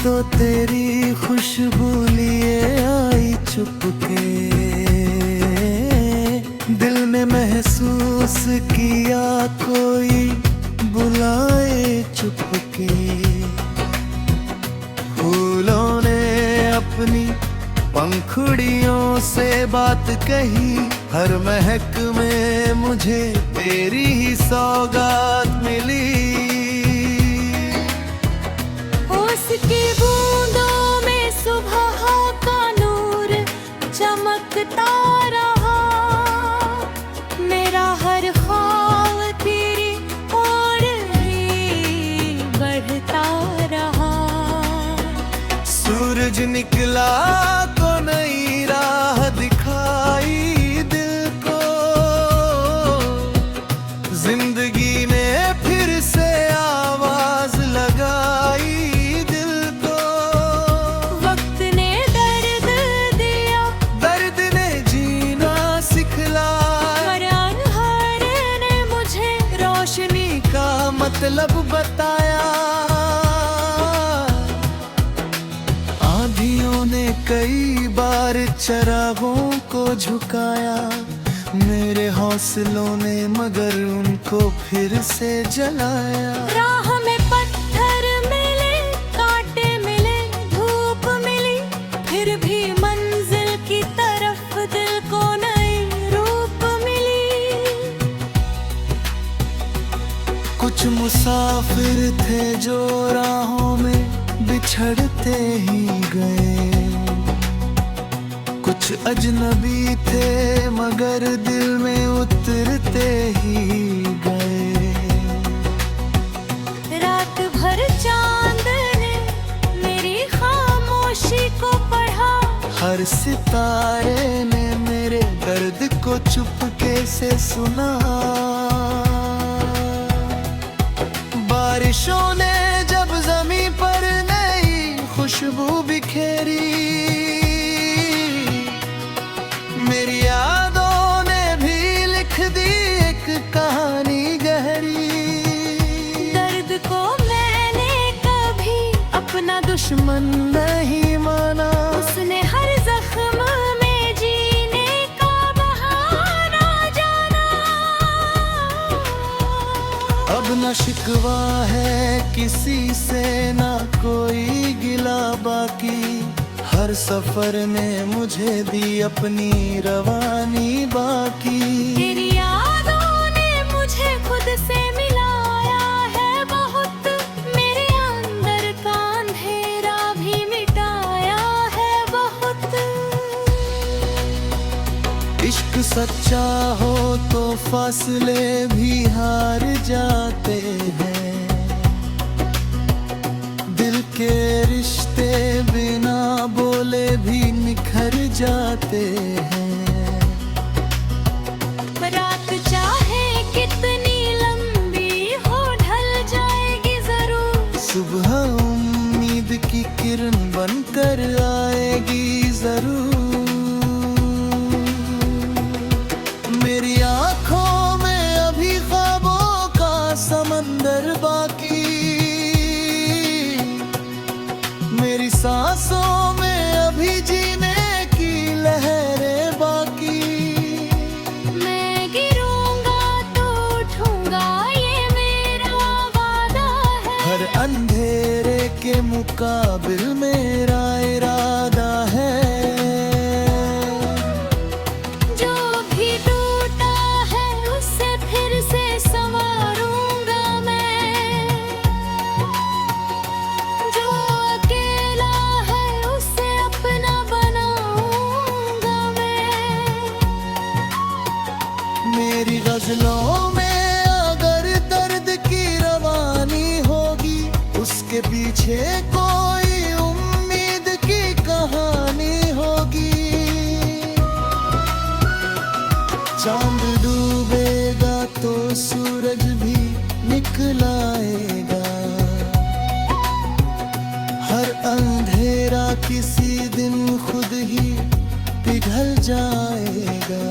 तो तेरी खुशबू लिए आई चुपके, दिल में महसूस किया कोई बुलाए चुपके। फूलों ने अपनी पंखुड़ियों से बात कही, हर महक में मुझे तेरी ही सौगात मिली। उसकी बूंदों में सुबह का नूर चमकता रहा, मेरा हर ख्वाब तेरी ओर ही बढ़ता रहा। सूरज निकला तो नई राह दिखाई दिल को, जिंदगी ने फिर से आवाज लगाई दिल को। वक्त ने दर्द दिया, दर्द ने जीना सिखलाया, अंधेरे ने मुझे रोशनी का मतलब बताया। आंधियों ने कई बार चिरागों को झुकाया, मेरे हौसलों ने मगर उनको फिर से जलाया। राह में पत्थर मिले, कांटे मिले, धूप मिली, फिर भी मंजिल की तरफ दिल को नई रूप मिली। कुछ मुसाफिर थे जो राहों में बिछड़ते ही गए, कुछ अजनबी थे मगर दिल में उतरते ही गए। रात भर चांद ने मेरी खामोशी को पढ़ा, हर सितारे ने मेरे दर्द को चुपके से सुना। बारिशों ने जब ज़मीं पर नई खुशबू बिखेरी, मेरी यादों ने भी लिख दी एक कहानी गहरी। दर्द को मैंने कभी अपना दुश्मन नहीं माना, उसने हर जख्म में जीने का बहाना जाना। अब न शिकवा है किसी से, ना कोई गिला बाकी, हर सफर ने मुझे दी अपनी रवानी बाकी। तेरी यादों ने मुझे खुद से मिलाया है बहुत, मेरे अंदर का अंधेरा भी मिटाया है बहुत। इश्क सच्चा हो तो फासले भी हार जाते हैं, दिल के रिश्ते बिना बोले भी निखर जाते हैं। रात चाहे कितनी लंबी हो ढल जाएगी जरूर, सुबह उम्मीद की किरण बनकर आएगी जरूर। मेरी आंखों में अभी ख्वाबों का समंदर बाकी, मेरी सांसों में अभी जीने की लहरें बाकी। मैं गिरूंगा तो उठूंगा ये मेरा वादा है, हर अंधेरे के मुकाबिल मेरा इरादा है। जो भी टूटा है उससे फिर से संवारूंगा मैं, जो अकेला है उससे अपना बनाऊंगा मैं। मेरी गजलों में अगर दर्द की रवानी होगी, उसके पीछे कोई उम्मीद की कहानी होगी। चांद डूबेगा तो सूरज भी निकल आएगा, हर अंधेरा किसी दिन खुद ही पिघल जाएगा।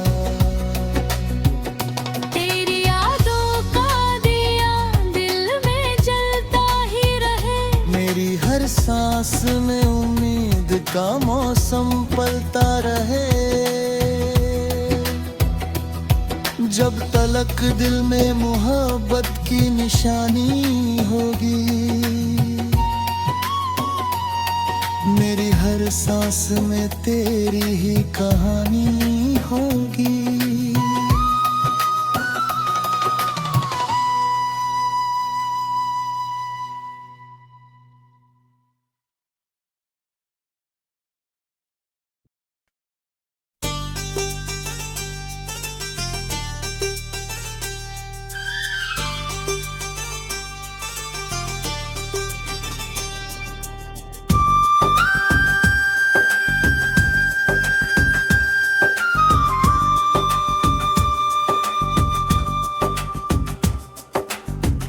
तेरी यादों का दिया दिल में जलता ही रहे, मेरी हर सांस में उम्मीद का मौसम पलता रहे। जब तलक दिल में मोहब्बत की निशानी होगी, मेरी हर सांस में तेरी ही कहानी होगी।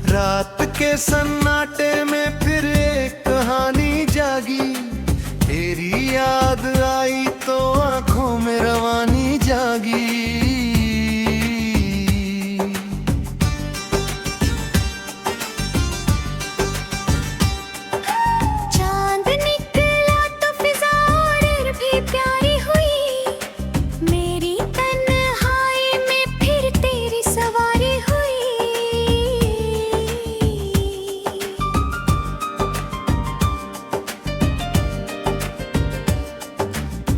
रात के सन्नाटे में फिर एक कहानी जागी। तेरी याद आई तो आंखों में रवानी जागी। चांद निकला तो फिजा और भी प्यारी हुई। मेरी तन्हाई में फिर तेरी सवारी हुई।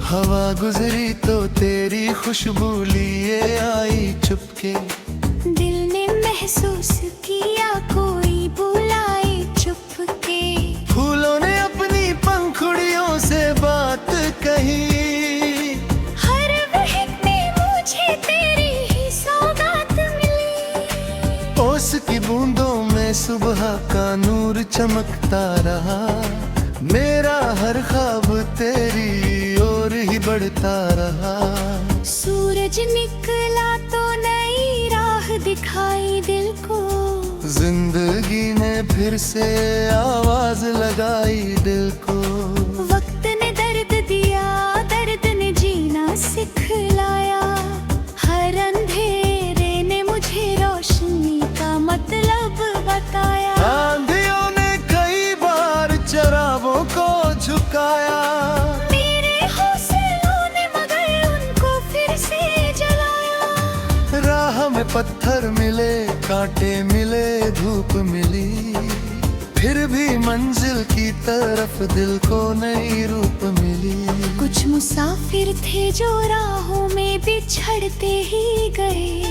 हवा गुजरी तो तेरी खुशबू लिए आई चुपके। दिल ने महसूस किया कोई बुलाए चुपके। फूलों ने अपनी पंखुड़ियों से बात कही। हर महक में मुझे तेरी ही सौगात मिली। ओस की बूंदों में सुबह का नूर चमकता रहा। मेरा हर ख्वाब तेरी ओर ही बढ़ता रहा। सूरज निकला तो नई राह दिखाई दिल को। जिंदगी ने फिर से आवाज लगाई दिल को। वक्त ने दर्द दिया, दर्द ने जीना सिखलाया। हर अंधेरे ने मुझे रोशनी का मतलब बताया। आंधियों ने कई बार चरागों को झुकाया। मेरे हौसलों ने मगर उनको फिर से जलाया। राह में पत्थर मिले, कांटे मिले, धूप मिली। फिर भी मंजिल की तरफ दिल को नई रूप मिली। कुछ मुसाफिर थे जो राहों में बिछड़ते ही गए।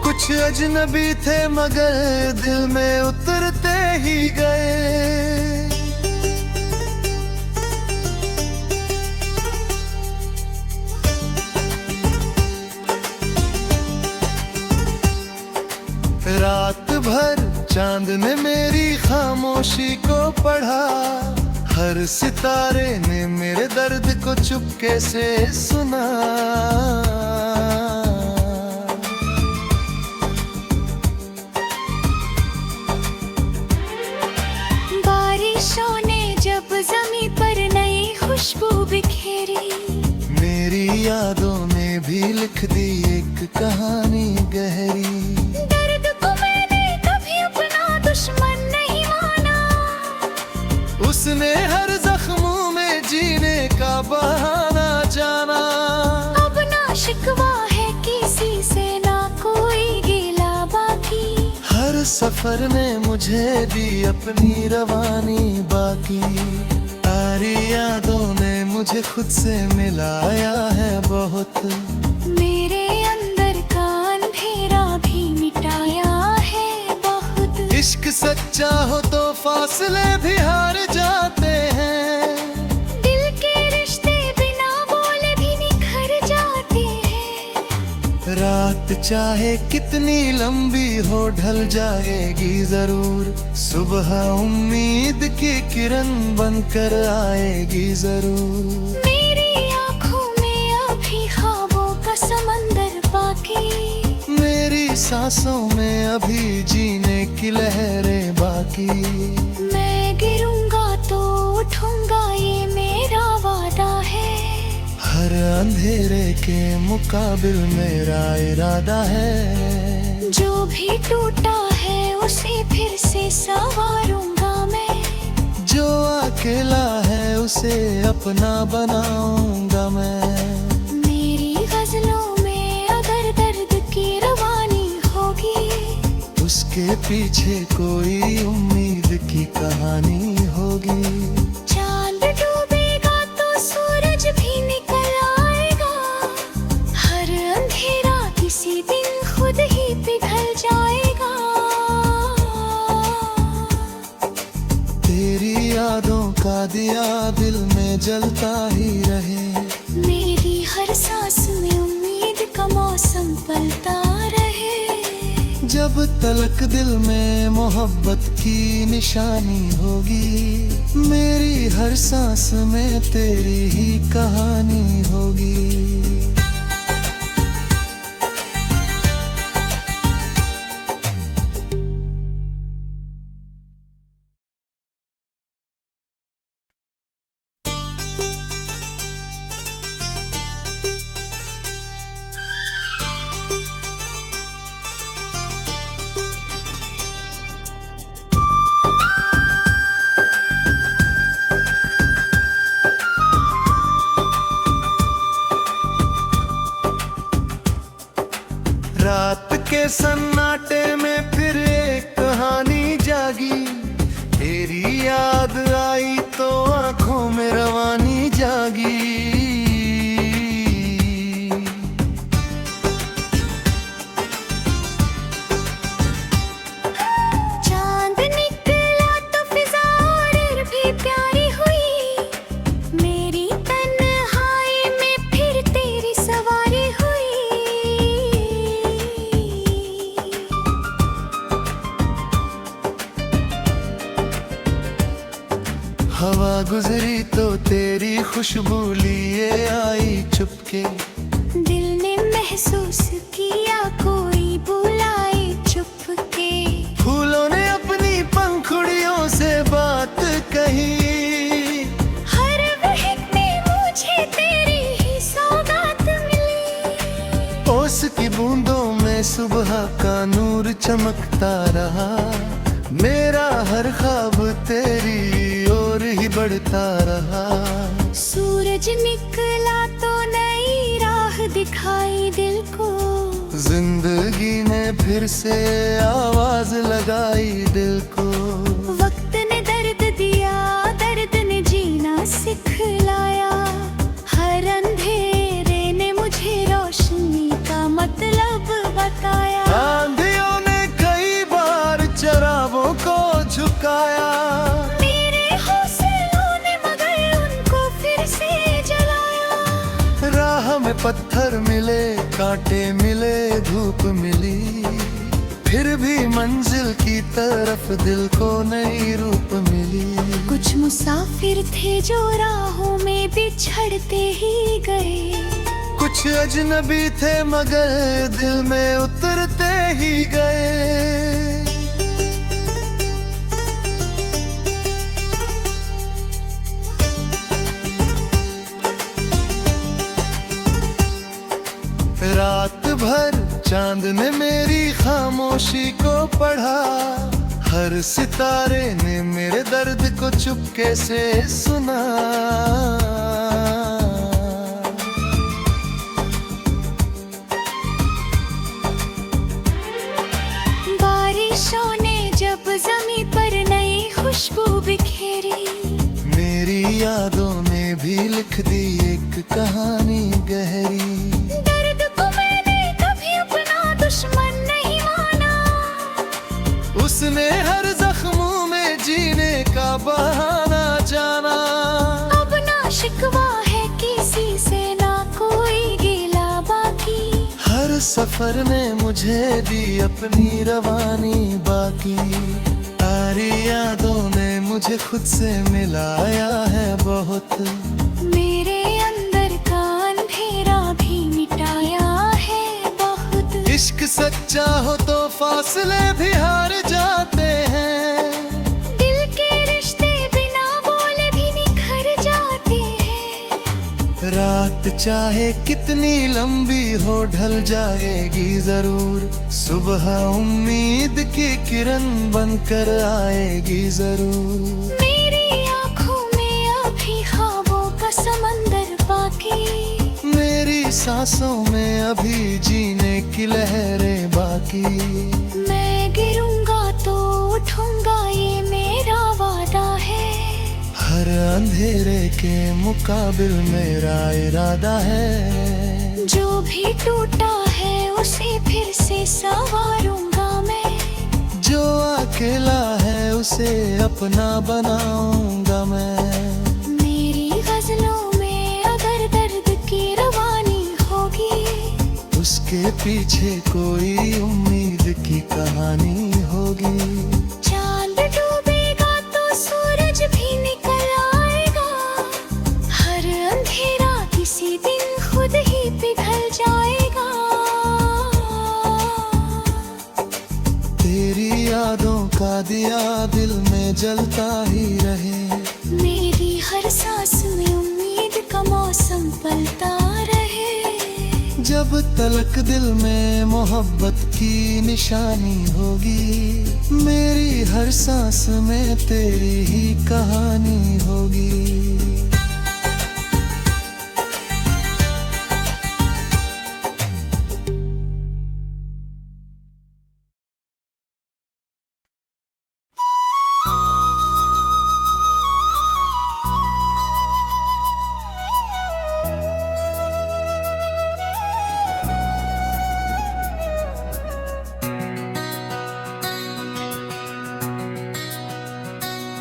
कुछ अजनबी थे मगर दिल में उतरते ही गए। रात भर चांद ने मेरी खामोशी को पढ़ा। हर सितारे ने मेरे दर्द को चुपके से सुना। बारिशों ने जब ज़मीं पर नई खुशबू बिखेरी। मेरी यादों ने भी लिख दी एक कहानी गहरी। दर्द को मैंने कभी अपना दुश्मन नहीं माना। उसने हर जख्मों में जीने का बहाना जाना। अब ना शिकवा है किसी से, ना कोई गिला बाकी। हर सफर ने मुझे दी अपनी रवानी बाकी। तारी यादों ने मुझे खुद से मिलाया है बहुत। मेरे अंदर का अंधेरा भी मिटाया है बहुत। इश्क सच्चा हो तो फासले भी हार जाते हैं। दिल के रिश्ते बिना बोले भी निखर जाते हैं। रात चाहे कितनी लंबी हो ढल जाएगी जरूर। सुबह उम्मीद की किरण बनकर आएगी जरूर। मेरी आँखों में अभी ख्वाबों का समंदर बाकी। मेरी सांसों में अभी जीने की लहरें बाकी। मैं गिरूंगा तो उठूंगा, ये मेरा वादा है। हर अंधेरे के मुकाबिल मेरा इरादा है। जो भी टूटा है उसे फिर से संवारूंगा मैं। जो अकेला है उसे अपना बनाऊंगा मैं। मेरी गजलों में अगर दर्द की रवानी होगी, उसके पीछे कोई उम्मीद की कहानी होगी। चांद डूबेगा तो सूरज भी निकल आएगा, हर अंधेरा किसी दिन खुद ही पिघल जाएगा। तेरी यादों का दिया दिल में जलता ही रहे, मेरी हर सांस में उम्मीद का मौसम पलता रहे। जब तलक दिल में मोहब्बत की निशानी होगी, मेरी हर सांस में तेरी ही कहानी होगी। रात के सन्नाटे में फिर एक कहानी जागी, तेरी याद आई तो आंखों में रवानी जागी। चांद निकला तो फिजा और भी प्यारी हुई, मेरी तन्हाई में फिर तेरी सवारी हुई। हवा गुजरी तो तेरी खुशबू लिए आई चुपके, दिल ने महसूस किया कोई बुलाए चुपके। फूलों ने अपनी पंखुड़ियों से बात कही, हर महक में मुझे तेरी ही सौगात मिली। ओस की बूंदों में सुबह का नूर चमकता रहा, मेरा हर ख्वाब तेरी ओर ही बढ़ता रहा। सूरज निकला तो नई राह दिखाई दिल को, जिंदगी ने फिर से आवाज लगाई दिल को। वक्त ने दर्द दिया, दर्द ने जीना सिखलाया, हर अंधेरे ने मुझे रोशनी का मतलब बताया। आंधियों ने कई बार चरागों को झुकाया, मेरे हौसलों ने मगर उनको फिर से जलाया। राह में पत्थर मिले, कांटे मिले, धूप मिली, फिर भी मंजिल की तरफ दिल को नई रूप मिली। कुछ मुसाफिर थे जो राहों में बिछड़ते ही गए, कुछ अजनबी थे मगर दिल में उतरते ही गए। रात भर चांद ने मेरी खामोशी को पढ़ा, हर सितारे ने मेरे दर्द को चुपके से सुना। बारिशों ने जब ज़मीं पर नई खुशबू बिखेरी, मेरी यादों ने भी लिख दी एक कहानी गहरी। दर्द को मैंने कभी अपना दुश्मन नहीं माना, उसने हर जख्मों में जीने का बहाना जाना। अब ना शिकवा है किसी से, ना कोई गिला बाकी, हर सफर ने मुझे दी अपनी रवानी बाकी। तारी यादों ने मुझे खुद से मिलाया है बहुत, मेरे अंदर का अंधेरा भी मिटाया है बहुत। इश्क सच्चा हो तो फासले भी हार जाते हैं, दिल के रिश्ते बिना बोले भी निखर जाते हैं। रात चाहे कितनी लंबी हो ढल जाएगी जरूर, सुबह उम्मीद की किरण बनकर आएगी जरूर। मेरी होगी। मेरी सांसों में अभी जीने की लहरें बाकी। मैं गिरूंगा तो उठूंगा, ये मेरा वादा है। हर अंधेरे के मुकाबिल मेरा इरादा है। जो भी टूटा है उसे फिर से संवारूंगा मैं। जो अकेला है उसे अपना बनाऊंगा मैं। मेरी गजलों में अगर दर्द की रवानी होगी, उसके पीछे कोई उम्मीद की कहानी होगी। चांद डूबेगा तो सूरज भी निकल आएगा। हर अंधेरा किसी दिन खुद ही पिघल जाएगा। तेरी यादों का दिया दिल में जलता ही रहे। मेरी हर सांस में उम्मीद का मौसम पलता रहे। जब तलक दिल में मोहब्बत की निशानी होगी, मेरी हर सांस में तेरी ही कहानी होगी।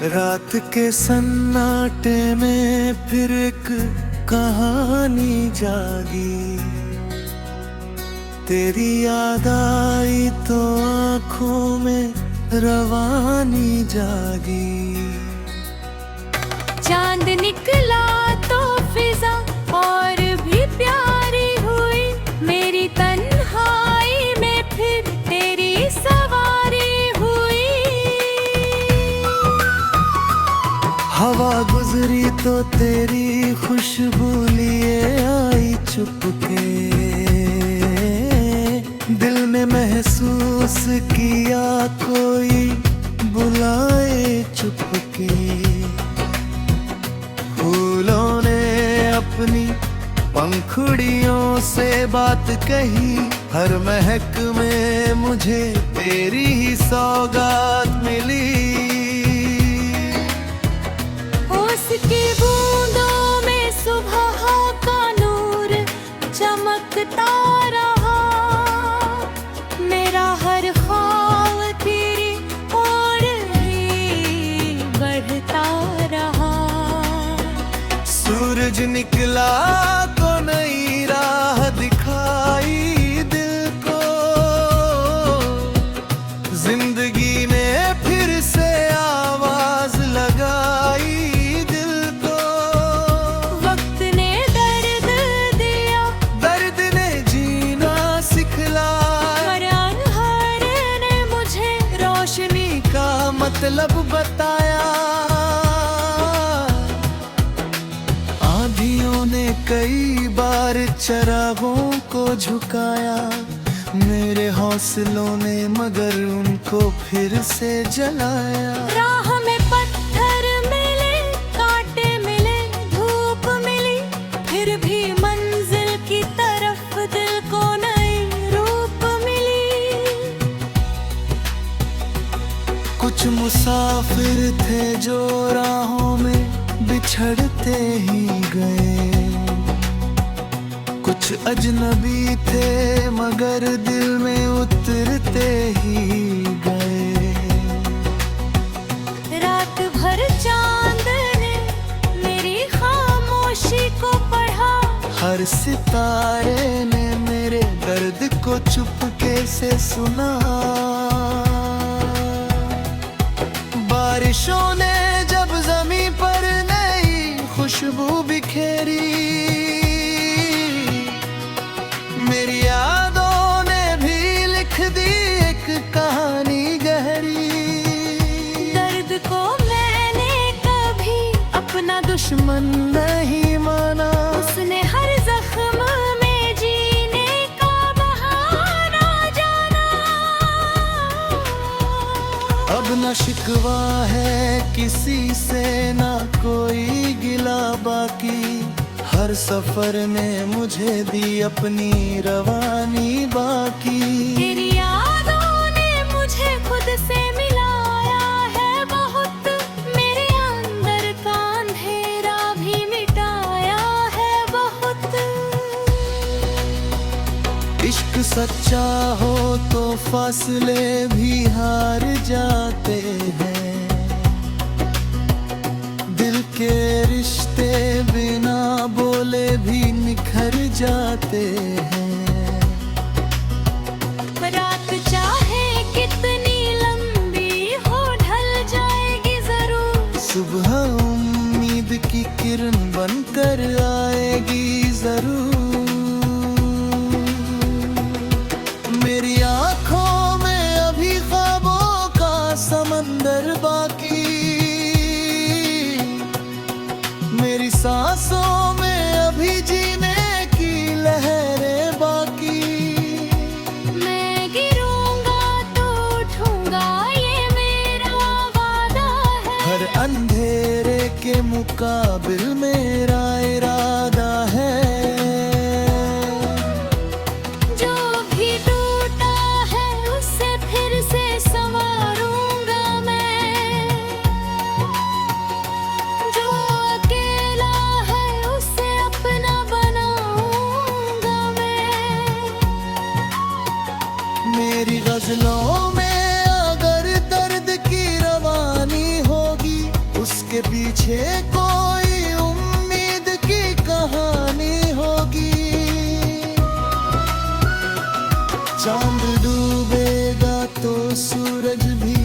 रात के सन्नाटे में फिर एक कहानी जागी। तेरी याद आई तो आंखों में रवानी जागी। चांद निकला तो फिजा और भी प्यारी हुई। मेरी तन्हाई में फिर तेरी सवारी हुई। हवा गुजरी तो तेरी खुशबू लिए आई चुपके। दिल ने महसूस किया कोई बुलाए चुपके। फूलों ने अपनी पंखुड़ियों से बात कही। हर महक में मुझे तेरी ही सौगात मिली। उसकी बूंदों में सुबह का नूर चमकता रहा। मेरा हर ख्वाब तेरी ओर ही बढ़ता रहा। सूरज निकला तो नई राह दिखाई दिल को। जिंदगी ने फिर से आवाज लगाई दिल को। वक्त ने दर्द दिया, दर्द ने जीना सिखलाया। हर ने मुझे रोशनी का मतलब बताया। आंधियों ने कई बार चरागों को झुकाया। मेरे हौसलों ने मगर उनको फिर से जलाया। राह में पत्थर मिले, कांटे मिले, धूप मिली, फिर भी मंजिल की तरफ दिल को नई रूप मिली। कुछ मुसाफिर थे जो राहों में बिछड़ते ही गए। कुछ अजनबी थे मगर दिल में उतरते ही गए। रात भर चांद ने मेरी खामोशी को पढ़ा। हर सितारे ने मेरे दर्द को चुपके से सुना। बारिशों ने जब जमीन पर नई खुशबू बिखेरी। मेरी यादों ने भी लिख दी एक कहानी गहरी। दर्द को मैंने कभी अपना दुश्मन नहीं माना। उसने हर जख्म में जीने का बहाना जाना। अब न शिकवा है किसी से, ना कोई गिला बाकी। हर सफर ने मुझे दी अपनी रवानी बाकी। तेरी यादों ने मुझे खुद से मिलाया है बहुत, मेरे अंदर का अंधेरा भी मिटाया है बहुत। इश्क सच्चा हो तो फासले भी हार जाते हैं, दिल के रिश्ते बिना बोले भी निखर जाते हैं। रात चाहे कितनी लंबी हो ढल जाएगी जरूर, सुबह उम्मीद की किरण बनकर आएगी जरूर। मेरी आंखों में अभी ख्वाबों का समंदर बाकी, मेरी सांसों में अभी जीने की लहरें बाकी। मैं गिरूंगा तो उठूंगा ये मेरा वादा है, हर अंधेरे के मुकाबिल मेरा इरादा है। जो भी टूटा है उससे फिर से संवारूंगा मैं, जो अकेला है उसे अपना बनाऊंगा मैं। मेरी गजलों में अगर दर्द की रवानी होगी, उसके पीछे कोई उम्मीद की कहानी होगी। चांद डूबेगा तो सूरज भी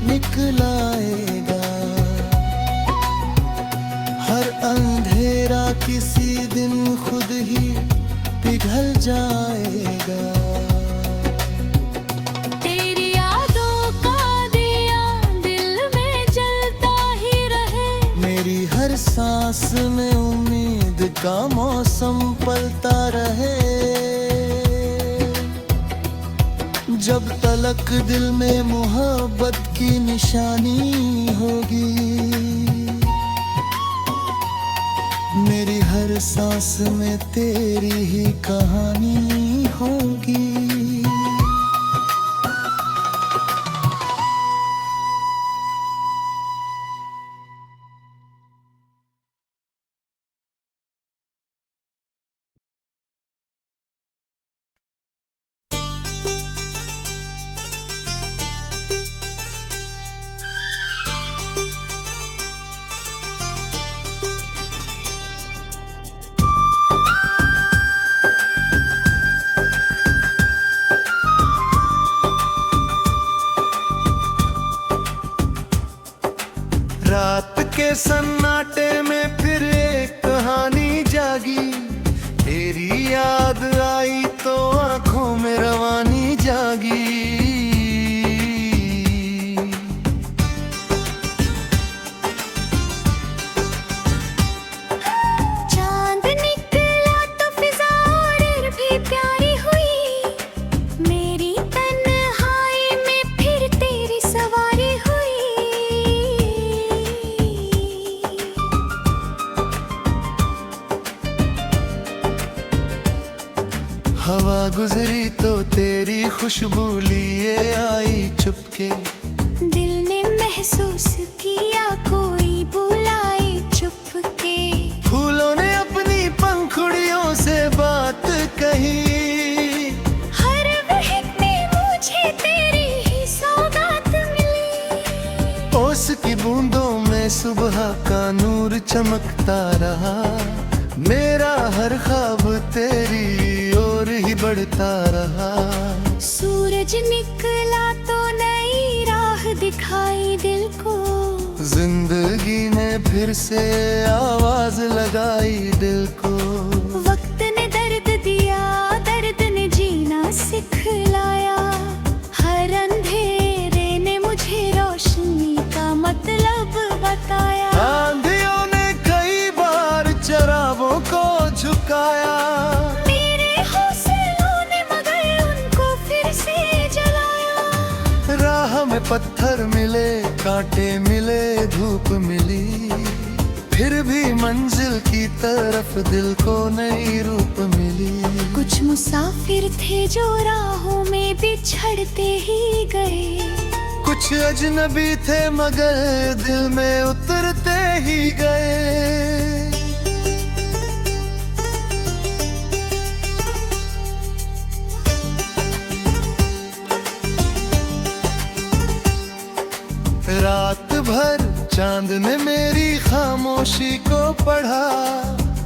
निकल आएगा, हर अंधेरा किसी दिन खुद ही पिघल जाएगा। तेरी यादों का दिया दिल में जलता ही रहे, मेरी हर सांस में उम्मीद का मौसम पलता रहे। जब तलक दिल में मोहब्बत की निशानी होगी, मेरी हर सांस में तेरी ही कहानी होगी। रात के सन्नाटे में फिर एक कहानी जागी, तेरी याद आई तो आंखों में रवानी जागी। चांद निकला तो फिजा और भी प्यारी हुई, मेरी तन्हाई में फिर तेरी सवारी हुई। हवा गुजरी तो तेरी खुशबू लिए आई चुपके, दिल ने महसूस किया कोई बुलाए चुपके। फूलों ने अपनी पंखुड़ियों से बात कही, हर महक में मुझे तेरी ही सौगात मिली। ओस की बूंदों में सुबह का नूर चमकता रहा, मेरा हर ख्वाब तेरी ओर ही बढ़ता रहा। सूरज निकला तो नई राह दिखाई दिल को, जिंदगी ने फिर से आवाज लगाई दिल को। वक्त ने दर्द दिया, दर्द ने जीना सिखलाया, हर अंधेरे ने मुझे रोशनी का मतलब बताया। आंधियों ने कई बार चरागों को झुकाया, मेरे हौसलों ने मगर उनको फिर से जलाया। राह में पत्थर मिले, कांटे मिले, धूप मिली, फिर भी मंजिल की तरफ दिल को नई रूप मिली। कुछ मुसाफिर थे जो राहों में बिछड़ते ही गए, कुछ अजनबी थे मगर दिल में उतरते ही गए। रात भर चांद ने मेरी खामोशी को पढ़ा,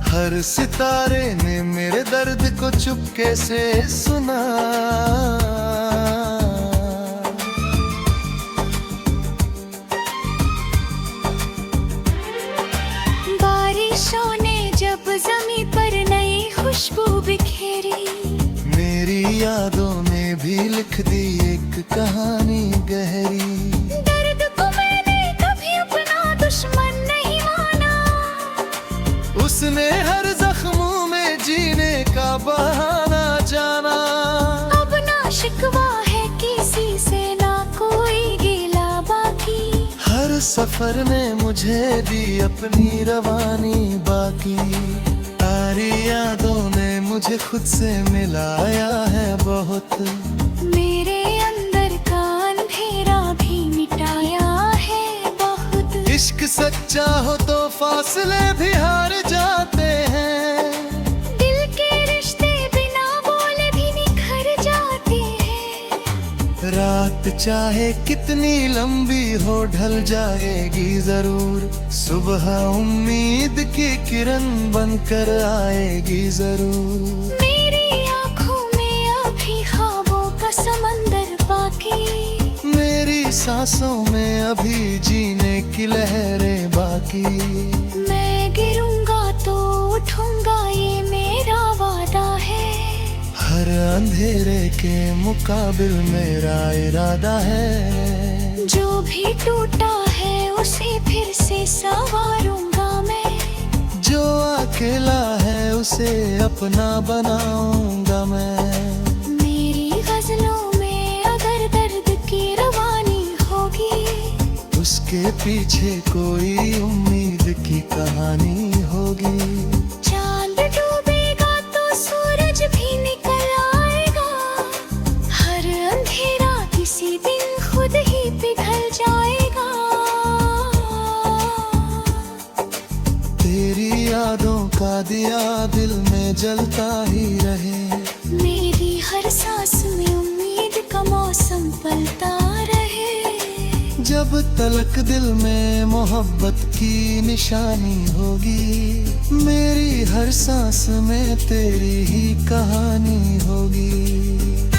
हर सितारे ने मेरे दर्द को चुपके से सुना। बारिशों ने जब ज़मीं पर नई खुशबू बिखेरी, मेरी यादों ने भी लिख दी एक कहानी गहरी। दर्द को मैंने कभी अपना दुश्मन नहीं माना, उसने हर जख्मों में जीने का बहाना जाना। अब ना शिकवा है किसी से, ना कोई गिला बाकी। हर सफर ने मुझे दी अपनी रवानी बाकी। तारी यादों ने मुझे खुद से मिलाया है बहुत, मेरे अंदर का अंधेरा भी मिटाया है बहुत। इश्क सच्चा हो तो फासले भी हार जाते हैं, दिल के रिश्ते बिना बोले भी निखर जाते हैं। रात चाहे कितनी लंबी हो ढल जाएगी जरूर, सुबह उम्मीद की किरण बनकर आएगी जरूर। मेरी आँखों में अभी ख्वाबों का समंदर बाकी, मेरी सांसों में अभी जीने की लहरें बाकी। मैं गिरूंगा तो उठूंगा ये मेरा वादा है, हर अंधेरे के मुकाबिल मेरा इरादा है। जो भी टूटा है उसे फिर से संवारूंगा मैं, जो अकेला है उसे अपना बनाऊंगा मैं। मेरी गजलों में अगर दर्द की रवानी होगी, उसके पीछे कोई उम्मीद की कहानी होगी। चांद डूबेगा तो सूरज भी निकल आएगा, हर अंधेरा किसी दिन खुद ही पिघल जाएगा। तेरी यादों का दिया दिल में जलता ही रहे, मेरी हर सांस में उम्मीद का मौसम पलता रहे। जब तलक दिल में मोहब्बत की निशानी होगी, मेरी हर सांस में तेरी ही कहानी होगी।